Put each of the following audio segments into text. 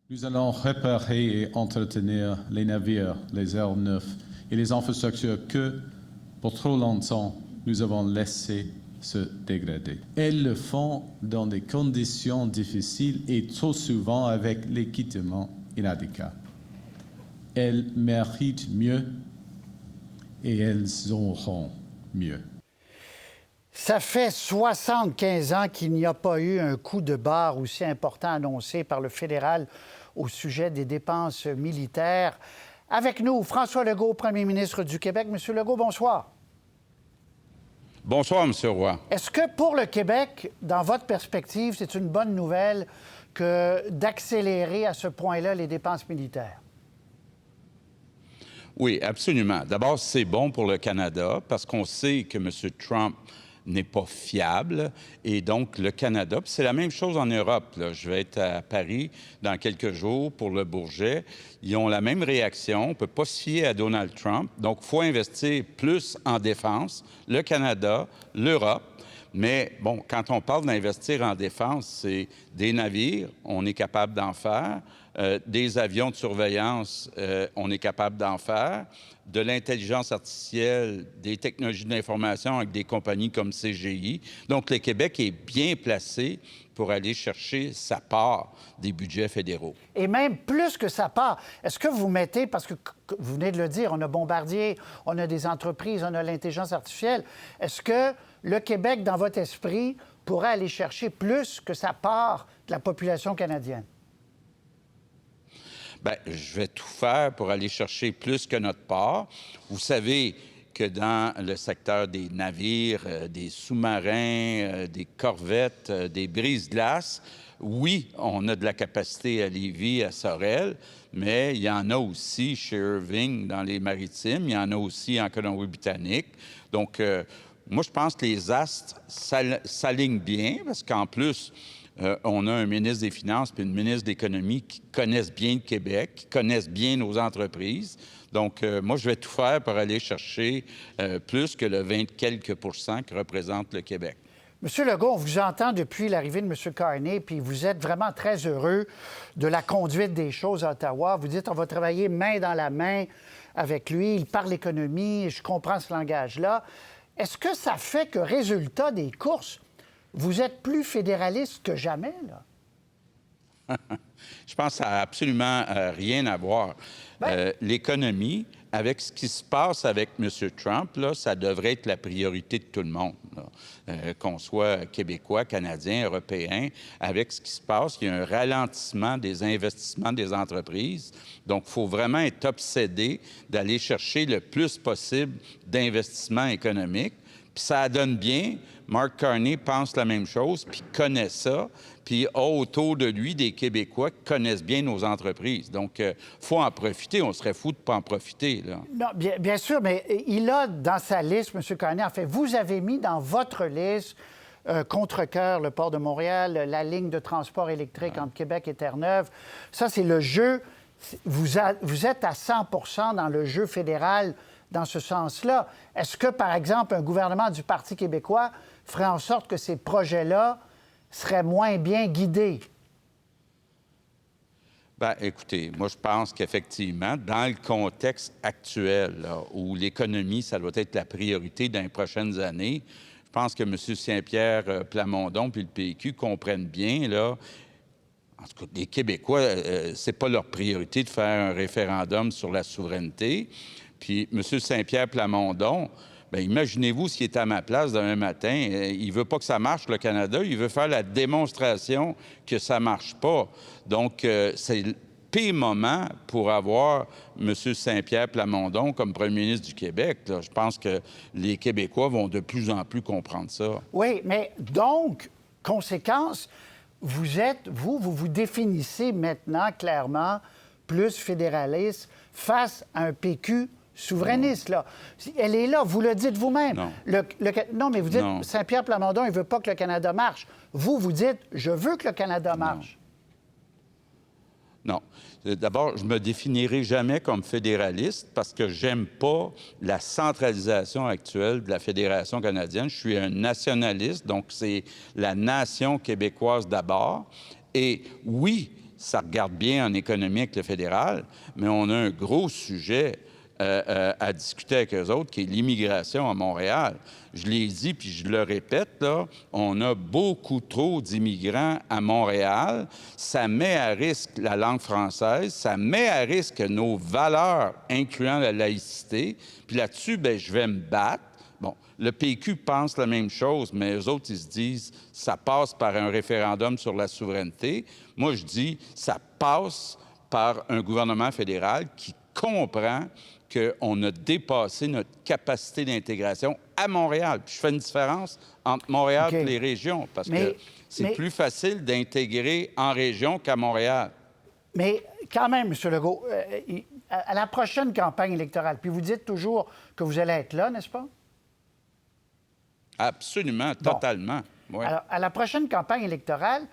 Nous allons réparer et entretenir les navires, les aéronefs et les infrastructures que, pour trop longtemps, nous avons laissé se dégrader. Elles le font dans des conditions difficiles et trop souvent avec l'équipement inadéquat. Elles méritent mieux et elles auront mieux. Ça fait 75 ans qu'il n'y a pas eu un coup de barre aussi important annoncé par le fédéral au sujet des dépenses militaires. Avec nous, François Legault, premier ministre du Québec. Monsieur Legault, bonsoir. Bonsoir, M. Roy. Est-ce que pour le Québec, dans votre perspective, c'est une bonne nouvelle que d'accélérer à ce point-là les dépenses militaires? Oui, absolument. D'abord, c'est bon pour le Canada parce qu'on sait que M. Trump n'est pas fiable. Et donc, le Canada, c'est la même chose en Europe. Là. Je vais être à Paris dans quelques jours pour le Bourget. Ils ont la même réaction. On ne peut pas se fier à Donald Trump. Donc, il faut investir plus en défense. Le Canada, l'Europe. Mais bon, quand on parle d'investir en défense, c'est des navires, on est capable d'en faire, des avions de surveillance, on est capable d'en faire, de l'intelligence artificielle, des technologies de l'information avec des compagnies comme CGI. Donc, le Québec est bien placé pour aller chercher sa part des budgets fédéraux. Et même plus que sa part. Est-ce que vous mettez, parce que vous venez de le dire, on a Bombardier, on a des entreprises, on a l'intelligence artificielle, est-ce que le Québec, dans votre esprit, pourrait aller chercher plus que sa part de la population canadienne? Bien, je vais tout faire pour aller chercher plus que notre part. Vous savez que dans le secteur des navires, des sous-marins, des corvettes, des brises-glaces, oui, on a de la capacité à Lévis, à Sorel, mais il y en a aussi chez Irving dans les maritimes, il y en a aussi en Colombie-Britannique. Donc, moi, je pense que les astres s'alignent bien parce qu'en plus, on a un ministre des Finances puis une ministre de l'Économie qui connaissent bien le Québec, qui connaissent bien nos entreprises. Donc, moi, je vais tout faire pour aller chercher plus que le 20 quelques % que représente le Québec. Monsieur Legault, on vous entend depuis l'arrivée de M. Carney, puis vous êtes vraiment très heureux de la conduite des choses à Ottawa. Vous dites on va travailler main dans la main avec lui, il parle économie, je comprends ce langage-là. Est-ce que ça fait que, résultat des courses, vous êtes plus fédéraliste que jamais, là? Je pense que ça n'a absolument rien à voir. L'économie, avec ce qui se passe avec M. Trump, là, ça devrait être la priorité de tout le monde, qu'on soit Québécois, Canadiens, Européens. Avec ce qui se passe, il y a un ralentissement des investissements des entreprises. Donc, il faut vraiment être obsédé d'aller chercher le plus possible d'investissements économiques. Puis ça donne bien. Mark Carney pense la même chose, puis connaît ça, puis a autour de lui des Québécois qui connaissent bien nos entreprises. Donc, il faut en profiter. On serait fou de ne pas en profiter, là. Non, bien sûr, mais il a dans sa liste, M. Carney, en fait, vous avez mis dans votre liste Contrecœur, le port de Montréal, la ligne de transport électrique entre Québec et Terre-Neuve. Ça, c'est le jeu. Vous êtes à 100 % dans le jeu fédéral dans ce sens-là. Est-ce que, par exemple, un gouvernement du Parti québécois ferait en sorte que ces projets-là seraient moins bien guidés? Bien, écoutez, moi, je pense qu'effectivement, dans le contexte actuel, là, où l'économie, ça doit être la priorité dans les prochaines années, je pense que M. Saint-Pierre Plamondon puis le PQ comprennent bien, là, en tout cas, les Québécois, c'est pas leur priorité de faire un référendum sur la souveraineté. Puis M. Saint-Pierre Plamondon, bien, imaginez-vous s'il est à ma place demain matin. Il veut pas que ça marche, le Canada. Il veut faire la démonstration que ça marche pas. Donc, c'est le pire moment pour avoir M. Saint-Pierre Plamondon comme premier ministre du Québec. Là. Je pense que les Québécois vont de plus en plus comprendre ça. Oui, mais donc, conséquence, vous vous définissez maintenant clairement plus fédéraliste face à un PQ souverainiste, là. Elle est là, vous le dites vous-même. Non. Non, mais vous dites, Saint-Pierre Plamondon, il ne veut pas que le Canada marche. Vous dites, je veux que le Canada marche. Non. D'abord, je me définirai jamais comme fédéraliste parce que j'aime pas la centralisation actuelle de la Fédération canadienne. Je suis un nationaliste, donc c'est la nation québécoise d'abord. Et oui, ça regarde bien en économie avec le fédéral, mais on a un gros sujet à discuter avec eux autres, qui est l'immigration à Montréal. Je l'ai dit, puis je le répète, là, on a beaucoup trop d'immigrants à Montréal. Ça met à risque la langue française, ça met à risque nos valeurs, incluant la laïcité. Puis là-dessus, bien, je vais me battre. Bon, le PQ pense la même chose, mais eux autres, ils se disent, ça passe par un référendum sur la souveraineté. Moi, je dis, ça passe par un gouvernement fédéral qui comprend qu'on a dépassé notre capacité d'intégration à Montréal. Puis je fais une différence entre Montréal et les régions, parce que c'est plus facile d'intégrer en région qu'à Montréal. Mais quand même, M. Legault, à la prochaine campagne électorale, puis vous dites toujours que vous allez être là, n'est-ce pas? Absolument, totalement. Bon. Ouais. Alors, à la prochaine campagne électorale,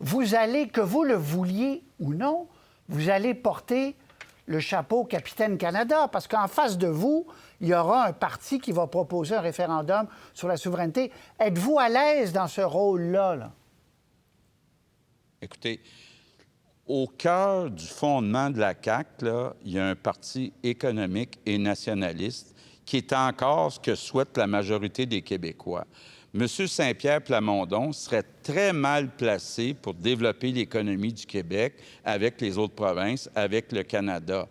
vous allez, que vous le vouliez ou non, vous allez porter le chapeau Capitaine Canada, parce qu'en face de vous, il y aura un parti qui va proposer un référendum sur la souveraineté. Êtes-vous à l'aise dans ce rôle-là? Là? Écoutez, au cœur du fondement de la CAQ, là, il y a un parti économique et nationaliste qui est encore ce que souhaite la majorité des Québécois. M. Saint-Pierre Plamondon serait très mal placé pour développer l'économie du Québec avec les autres provinces, avec le Canada.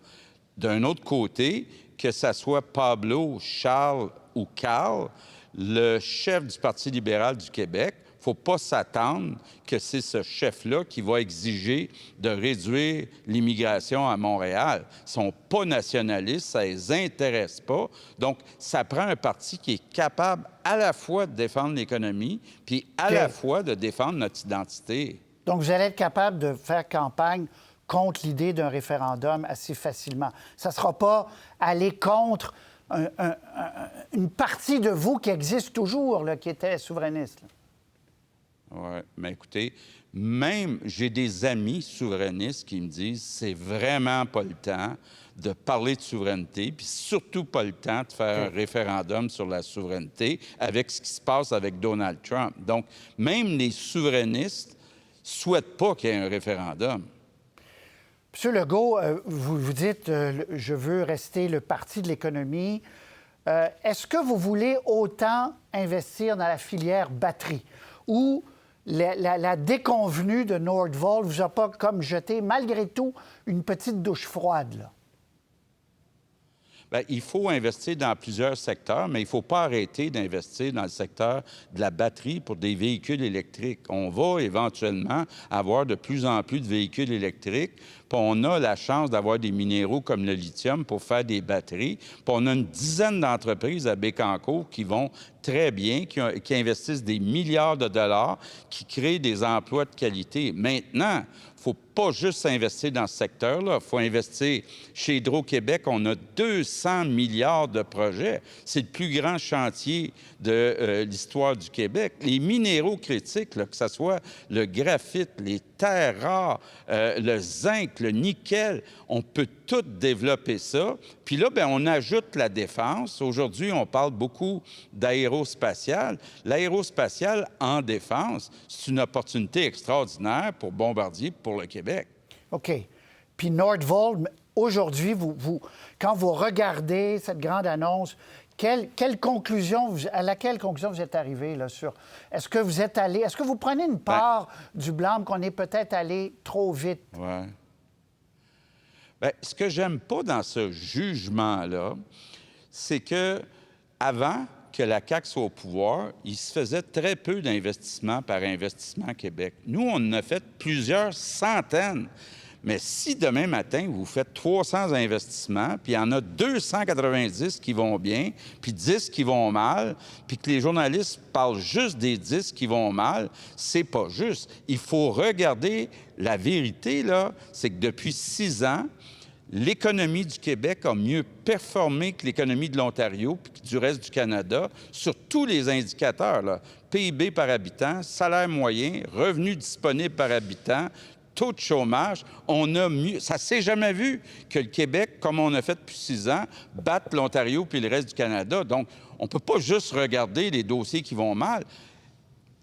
D'un autre côté, que ce soit Pablo, Charles ou Carl, le chef du Parti libéral du Québec, il ne faut pas s'attendre que c'est ce chef-là qui va exiger de réduire l'immigration à Montréal. Ils ne sont pas nationalistes, ça ne les intéresse pas. Donc, ça prend un parti qui est capable à la fois de défendre l'économie, puis à la fois de défendre notre identité. Donc, vous allez être capable de faire campagne contre l'idée d'un référendum assez facilement. Ça ne sera pas aller contre une partie de vous qui existe toujours, là, qui était souverainiste. Là. Oui, mais écoutez, même j'ai des amis souverainistes qui me disent c'est vraiment pas le temps de parler de souveraineté, puis surtout pas le temps de faire un référendum sur la souveraineté avec ce qui se passe avec Donald Trump. Donc, même les souverainistes souhaitent pas qu'il y ait un référendum. M. Legault, vous dites je veux rester le parti de l'économie. Est-ce que vous voulez autant investir dans la filière batterie ou la déconvenue de Nordvolt vous a pas comme jeté, malgré tout, une petite douche froide, là? Bien, il faut investir dans plusieurs secteurs, mais il ne faut pas arrêter d'investir dans le secteur de la batterie pour des véhicules électriques. On va éventuellement avoir de plus en plus de véhicules électriques, puis on a la chance d'avoir des minéraux comme le lithium pour faire des batteries, puis on a une dizaine d'entreprises à Bécancour qui vont très bien, qui investissent des milliards de dollars, qui créent des emplois de qualité. Maintenant, il ne faut pas juste investir dans ce secteur-là, il faut investir. Chez Hydro-Québec, on a 200 milliards de projets. C'est le plus grand chantier de l'histoire du Québec. Les minéraux critiques, là, que ce soit le graphite, les terres rares, le zinc, le nickel, on peut tout développer ça. Puis là, bien, on ajoute la défense. Aujourd'hui, on parle beaucoup d'aérospatial. L'aérospatial en défense, c'est une opportunité extraordinaire pour Bombardier, pour le Québec. OK. Puis Nordvolt, aujourd'hui, quand vous regardez cette grande annonce, à laquelle conclusion vous êtes arrivé là, sur... Est-ce que vous prenez une part du blâme qu'on est peut-être allé trop vite? Oui. Bien, ce que j'aime pas dans ce jugement-là, c'est que avant que la CAQ soit au pouvoir, il se faisait très peu d'investissements par Investissement Québec. Nous, on en a fait plusieurs centaines. Mais si demain matin, vous faites 300 investissements, puis il y en a 290 qui vont bien, puis 10 qui vont mal, puis que les journalistes parlent juste des 10 qui vont mal, c'est pas juste. Il faut regarder la vérité, là, c'est que depuis 6 ans, l'économie du Québec a mieux performé que l'économie de l'Ontario puis du reste du Canada sur tous les indicateurs, là. PIB par habitant, salaire moyen, revenus disponibles par habitant, taux de chômage, on a mieux. Ça ne s'est jamais vu que le Québec, comme on a fait depuis 6 ans, batte l'Ontario puis le reste du Canada. Donc, on ne peut pas juste regarder les dossiers qui vont mal.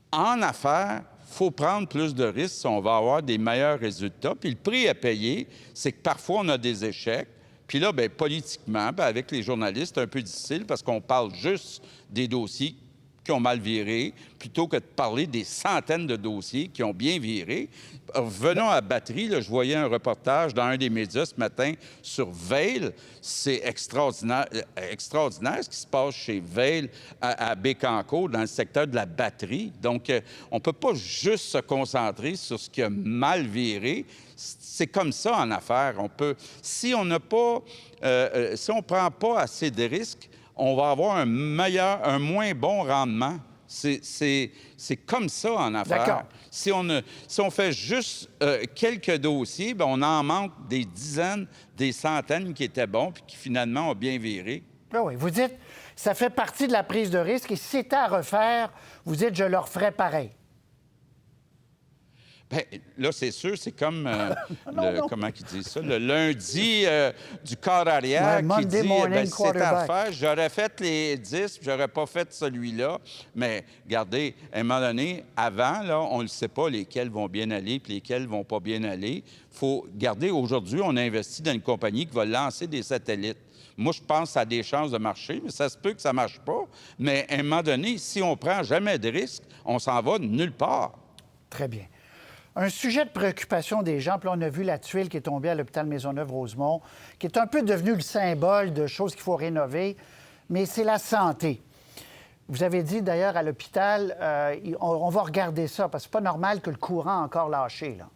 En affaires, il faut prendre plus de risques si on va avoir des meilleurs résultats. Puis le prix à payer, c'est que parfois, on a des échecs. Puis là, bien, politiquement, bien, avec les journalistes, c'est un peu difficile parce qu'on parle juste des dossiers qui ont mal viré, plutôt que de parler des centaines de dossiers qui ont bien viré. Venons à batterie, là, je voyais un reportage dans un des médias ce matin sur Vail. C'est extraordinaire ce qui se passe chez Vail à Bécancour, dans le secteur de la batterie. Donc, on ne peut pas juste se concentrer sur ce qui a mal viré. C'est comme ça en affaires. Si on n'a pas, si on prend pas assez de risques, on va avoir un moins bon rendement. C'est comme ça en affaires. Si on fait juste quelques dossiers, bien, on en manque des dizaines, des centaines qui étaient bons puis qui finalement ont bien viré. Ben oui, vous dites, ça fait partie de la prise de risque et si c'était à refaire, vous dites, je le referais pareil. Bien, là, c'est sûr, c'est comme, comment ils disent ça, le lundi du corps arrière qui dit, c'est à faire, j'aurais fait les 10, puis j'aurais pas fait celui-là. Mais regardez, à un moment donné, avant, là, on ne sait pas lesquels vont bien aller puis lesquels vont pas bien aller. Il faut garder, aujourd'hui, on a investi dans une compagnie qui va lancer des satellites. Moi, je pense que ça a des chances de marcher, mais ça se peut que ça ne marche pas. Mais à un moment donné, si on prend jamais de risque, on s'en va nulle part. Très bien. Un sujet de préoccupation des gens, puis là, on a vu la tuile qui est tombée à l'hôpital Maisonneuve-Rosemont, qui est un peu devenue le symbole de choses qu'il faut rénover, mais c'est la santé. Vous avez dit d'ailleurs à l'hôpital, on va regarder ça, parce que c'est pas normal que le courant a encore lâché, là.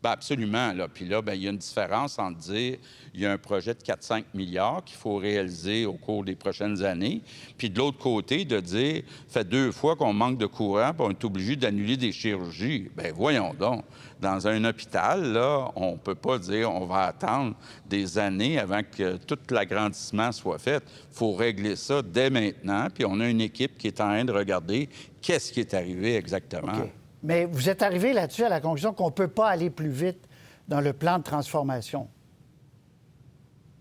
Bien, absolument. Là. Puis là, bien, il y a une différence entre dire il y a un projet de 4-5 milliards qu'il faut réaliser au cours des prochaines années, puis de l'autre côté, de dire fait 2 fois qu'on manque de courant, puis on est obligé d'annuler des chirurgies. Bien, voyons donc. Dans un hôpital, là, on ne peut pas dire on va attendre des années avant que tout l'agrandissement soit fait. Il faut régler ça dès maintenant, puis on a une équipe qui est en train de regarder qu'est-ce qui est arrivé exactement. Okay. Mais vous êtes arrivé là-dessus à la conclusion qu'on ne peut pas aller plus vite dans le plan de transformation.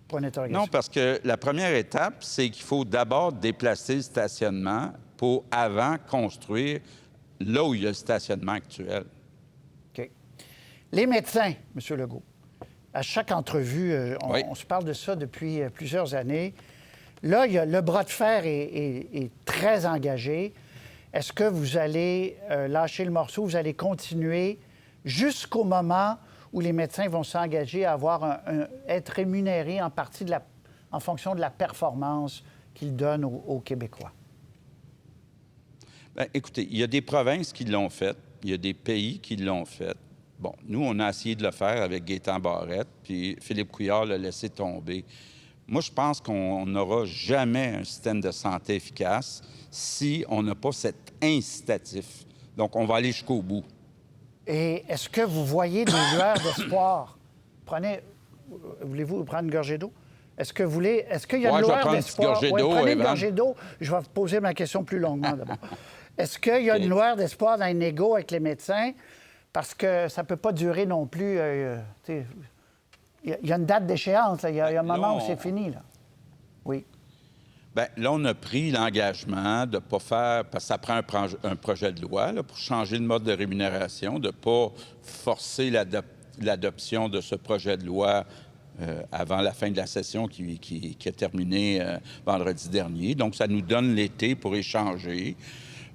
Point d'interrogation. Non, parce que la première étape, c'est qu'il faut d'abord déplacer le stationnement pour avant construire là où il y a le stationnement actuel. OK. Les médecins, M. Legault, à chaque entrevue, on se parle de ça depuis plusieurs années. Là, le bras de fer est très engagé. Est-ce que vous allez lâcher le morceau, vous allez continuer jusqu'au moment où les médecins vont s'engager à être rémunérés en partie en fonction de la performance qu'ils donnent aux Québécois? Bien, écoutez, il y a des provinces qui l'ont fait, il y a des pays qui l'ont fait. Bon, nous, on a essayé de le faire avec Gaétan Barrette, puis Philippe Couillard l'a laissé tomber. Moi, je pense qu'on n'aura jamais un système de santé efficace si on n'a pas cet incitatif. Donc, on va aller jusqu'au bout. Et est-ce que vous voyez des lueurs d'espoir? Voulez-vous prendre une gorgée d'eau? Est-ce qu'il y a une lueur d'espoir? Prenez une gorgée d'eau. Je vais vous poser ma question plus longuement d'abord. Est-ce qu'il y a une lueur d'espoir dans un négo avec les médecins? Parce que ça ne peut pas durer non plus... il y a une date d'échéance. Il y a un moment où c'est fini. Là. Oui. Bien, là, on a pris l'engagement de ne pas faire... Parce que ça prend un projet de loi là, pour changer le mode de rémunération, de ne pas forcer l'adoption de ce projet de loi avant la fin de la session qui a terminé vendredi dernier. Donc, ça nous donne l'été pour échanger.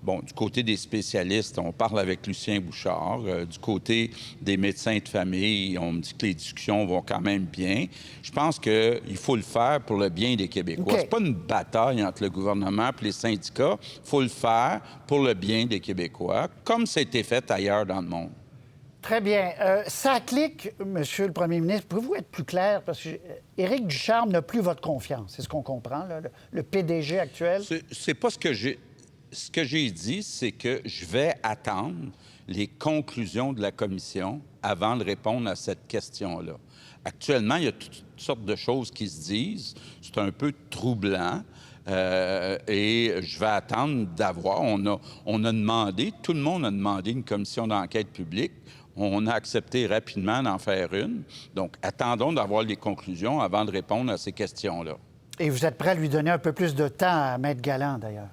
Bon, du côté des spécialistes, on parle avec Lucien Bouchard. Du côté des médecins de famille, on me dit que les discussions vont quand même bien. Je pense qu'il faut le faire pour le bien des Québécois. Okay. C'est pas une bataille entre le gouvernement et les syndicats. Il faut le faire pour le bien des Québécois, comme ça a été fait ailleurs dans le monde. Très bien. Ça clique, Monsieur le Premier ministre. Pouvez-vous être plus clair? Parce que Éric Ducharme n'a plus votre confiance. C'est ce qu'on comprend, là, le PDG actuel. C'est pas ce que j'ai... Ce que j'ai dit, c'est que je vais attendre les conclusions de la commission avant de répondre à cette question-là. Actuellement, il y a toutes sortes de choses qui se disent. C'est un peu troublant. Et je vais attendre d'avoir... On a demandé, tout le monde a demandé une commission d'enquête publique. On a accepté rapidement d'en faire une. Donc, attendons d'avoir les conclusions avant de répondre à ces questions-là. Et vous êtes prêt à lui donner un peu plus de temps à Maître Galland, d'ailleurs?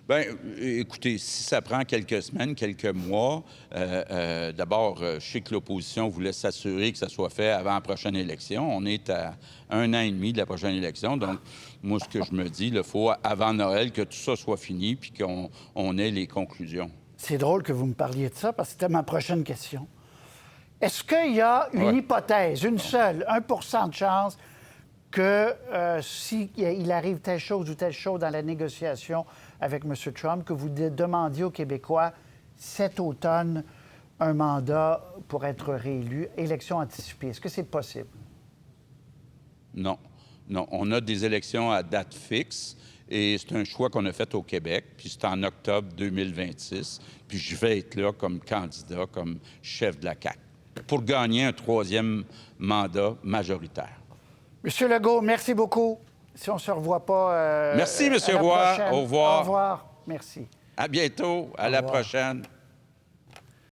Bien, écoutez, si ça prend quelques semaines, quelques mois, d'abord, je sais que l'opposition voulait s'assurer que ça soit fait avant la prochaine élection. On est à 1 an et demi de la prochaine élection. Donc, moi, ce que je me dis, il faut, avant Noël, que tout ça soit fini puis qu'on ait les conclusions. C'est drôle que vous me parliez de ça, parce que c'était ma prochaine question. Est-ce qu'il y a une hypothèse, une seule, 1 % de chance que s'il arrive telle chose ou telle chose dans la négociation avec M. Trump, que vous demandiez aux Québécois cet automne un mandat pour être réélu, élection anticipée? Est-ce que c'est possible? Non. Non. On a des élections à date fixe et c'est un choix qu'on a fait au Québec, puis c'est en octobre 2026. Puis je vais être là comme candidat, comme chef de la CAQ, pour gagner un 3e mandat majoritaire. Monsieur Legault, merci beaucoup. Si on ne se revoit pas... Merci, M. Roy. Au revoir. Au revoir. Merci. À bientôt. À la prochaine.